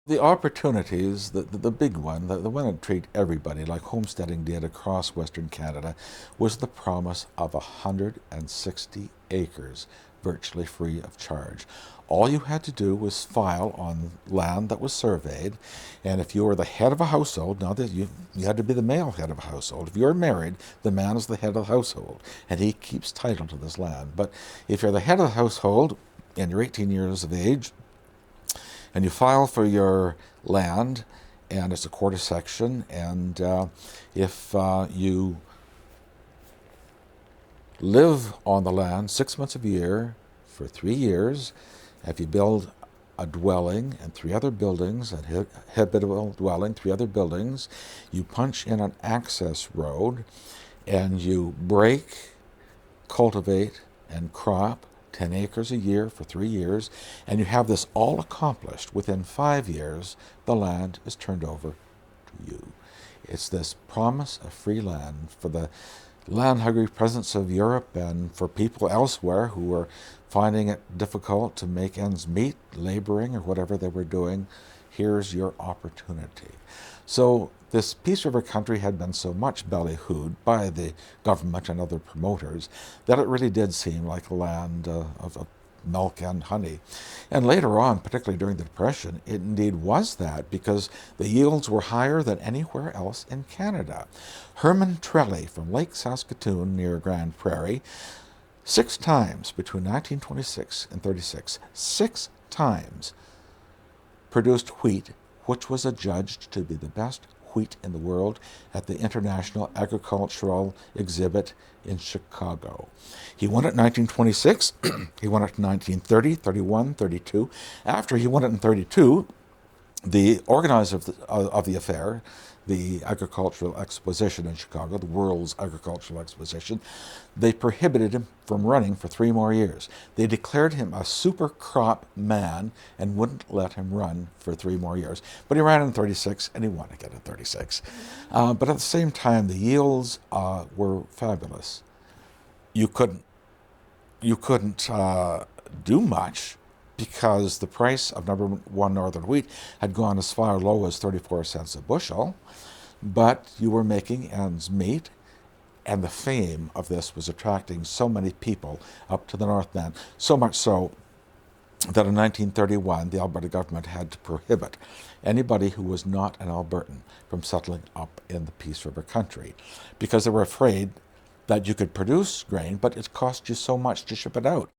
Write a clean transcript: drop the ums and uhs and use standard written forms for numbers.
The opportunities, the big one, the one that treat everybody, like homesteading did across Western Canada, was the promise of 160 acres virtually free of charge. All you had to do was file on land that was surveyed, and if you were the head of a household, now that you had to be the male head of a household. If you're married, the man is the head of the household, and he keeps title to this land. But if you're the head of the household and you're 18 years of age, and you file for your land, and it's a quarter section, and if you live on the land 6 months of the year for 3 years, if you build a dwelling and three other buildings, a habitable dwelling, three other buildings, you punch in an access road, and you break, cultivate, and crop 10 acres a year for 3 years, and you have this all accomplished within 5 years, the land is turned over to you. It's this promise of free land for the land-hungry peasants of Europe and for people elsewhere who were finding it difficult to make ends meet, laboring or whatever they were doing. Here's your opportunity. So this Peace River country had been so much ballyhooed by the government and other promoters that it really did seem like a land of milk and honey. And later on, particularly during the Depression, it indeed was that, because the yields were higher than anywhere else in Canada. Herman Trelly from Lake Saskatoon near Grand Prairie, 6 times between 1926 and 36, 6 times produced wheat, which was adjudged to be the best wheat in the world at the International Agricultural Exhibit in Chicago. He won it in 1926, he won it in 1930, 31, 32. After he won it in 32, the organizer of the affair, the Agricultural Exposition in Chicago, the World's Agricultural Exposition, they prohibited him from running for 3 more years. They declared him a super crop man and wouldn't let him run for 3 more years. But he ran in 36, and he won again in 36. But at the same time, the yields were fabulous. You couldn't do much, because the price of number one northern wheat had gone as far low as 34 cents a bushel, but you were making ends meet, and the fame of this was attracting so many people up to the Northland, so much so that in 1931 the Alberta government had to prohibit anybody who was not an Albertan from settling up in the Peace River country, because they were afraid that you could produce grain, but it cost you so much to ship it out.